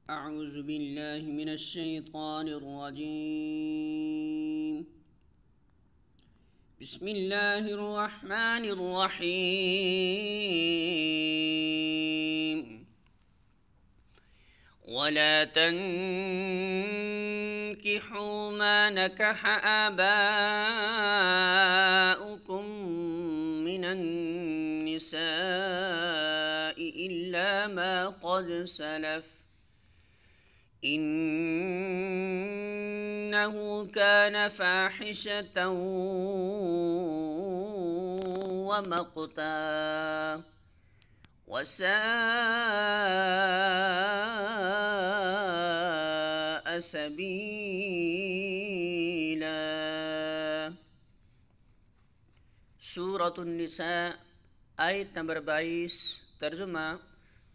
أعوذ بالله من الشيطان الرجيم. بسم الله الرحمن الرحيم. ولا تنكحوا ما نكح آباؤكم من النساء إلا ما قد سلف إنه كان فاحشة ومقتا وساء سبيلا. سورۃ النساء آیت نمبر 22. ترجمہ: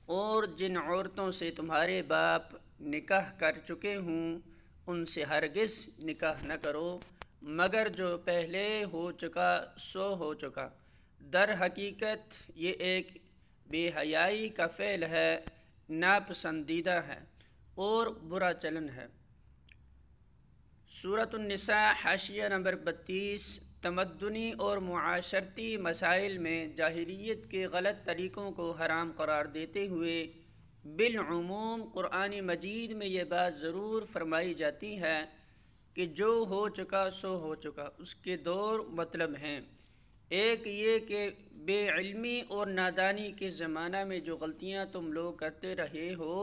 اور جن عورتوں سے تمہارے باپ نکاح کر چکے ہوں ان سے ہرگز نکاح نہ کرو مگر جو پہلے ہو چکا سو ہو چکا. در حقیقت یہ ایک بے حیائی کا فعل ہے، ناپسندیدہ ہے اور برا چلن ہے. سورۃ النساء حاشیہ نمبر 32. تمدنی اور معاشرتی مسائل میں جاہلیت کے غلط طریقوں کو حرام قرار دیتے ہوئے بالعموم قرآن مجید میں یہ بات ضرور فرمائی جاتی ہے کہ جو ہو چکا سو ہو چکا. اس کے دو مطلب ہیں. ایک یہ کہ بے علمی اور نادانی کے زمانہ میں جو غلطیاں تم لوگ کرتے رہے ہو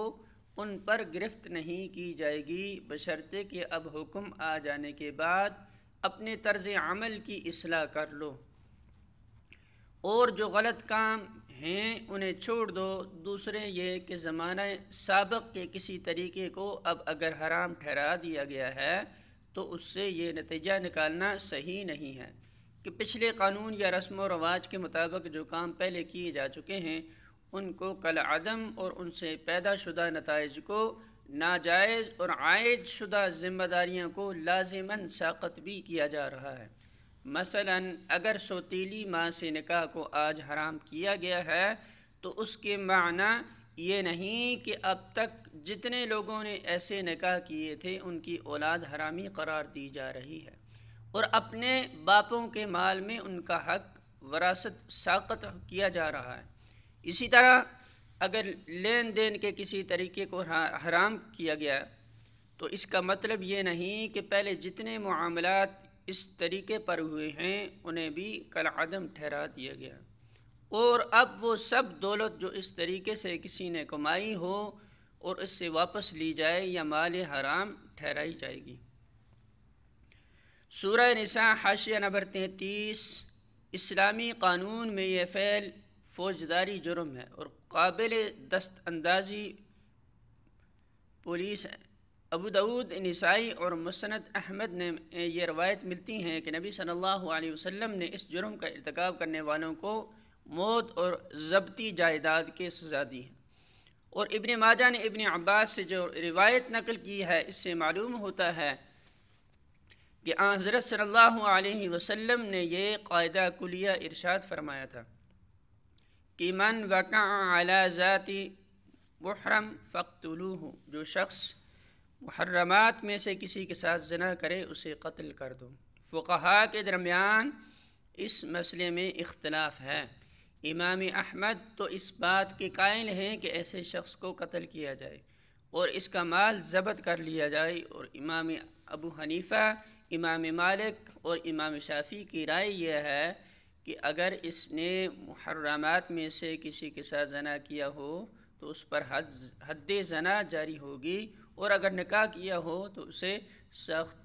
ان پر گرفت نہیں کی جائے گی بشرطے کہ اب حکم آ جانے کے بعد اپنے طرز عمل کی اصلاح کر لو، اور جو غلط کام ہیں انہیں چھوڑ دو. دوسرے یہ کہ زمانہ سابق کے کسی طریقے کو اب اگر حرام ٹھہرا دیا گیا ہے تو اس سے یہ نتیجہ نکالنا صحیح نہیں ہے کہ پچھلے قانون یا رسم و رواج کے مطابق جو کام پہلے کیے جا چکے ہیں ان کو کالعدم اور ان سے پیدا شدہ نتائج کو ناجائز اور عائد شدہ ذمہ داریوں کو لازماً ساقط بھی کیا جا رہا ہے. مثلاً اگر سوتیلی ماں سے نکاح کو آج حرام کیا گیا ہے تو اس کے معنی یہ نہیں کہ اب تک جتنے لوگوں نے ایسے نکاح کیے تھے ان کی اولاد حرامی قرار دی جا رہی ہے اور اپنے باپوں کے مال میں ان کا حق وراثت ساقط کیا جا رہا ہے. اسی طرح اگر لین دین کے کسی طریقے کو حرام کیا گیا تو اس کا مطلب یہ نہیں کہ پہلے جتنے معاملات اس طریقے پر ہوئے ہیں انہیں بھی کالعدم ٹھہرا دیا گیا اور اب وہ سب دولت جو اس طریقے سے کسی نے کمائی ہو اور اس سے واپس لی جائے یا مال حرام ٹھہرائی جائے گی. سورہ نساء حاشیہ نمبر 33. اسلامی قانون میں یہ فعل فوجداری جرم ہے اور قابل دست اندازی پولیس ہے. ابو داود، نسائی اور مسند احمد نے یہ روایت ملتی ہیں کہ نبی صلی اللہ علیہ وسلم نے اس جرم کا ارتکاب کرنے والوں کو موت اور ضبطی جائیداد کی سزا دی ہے. اور ابن ماجہ نے ابن عباس سے جو روایت نقل کی ہے اس سے معلوم ہوتا ہے کہ حضرت صلی اللہ علیہ وسلم نے یہ قاعدہ کلیہ ارشاد فرمایا تھا کہ من وقع علی ذات محرم فاقتلوہ، جو شخص محرمات میں سے کسی کے ساتھ زنا کرے اسے قتل کر دو. فقہاء کے درمیان اس مسئلے میں اختلاف ہے. امام احمد تو اس بات کے قائل ہیں کہ ایسے شخص کو قتل کیا جائے اور اس کا مال ضبط کر لیا جائے، اور امام ابو حنیفہ، امام مالک اور امام شافعی کی رائے یہ ہے کہ اگر اس نے محرمات میں سے کسی کے ساتھ زنا کیا ہو تو اس پر حد زنا جاری ہوگی، اور اگر نکاح کیا ہو تو اسے سخت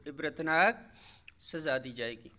عبرتناک سزا دی جائے گی.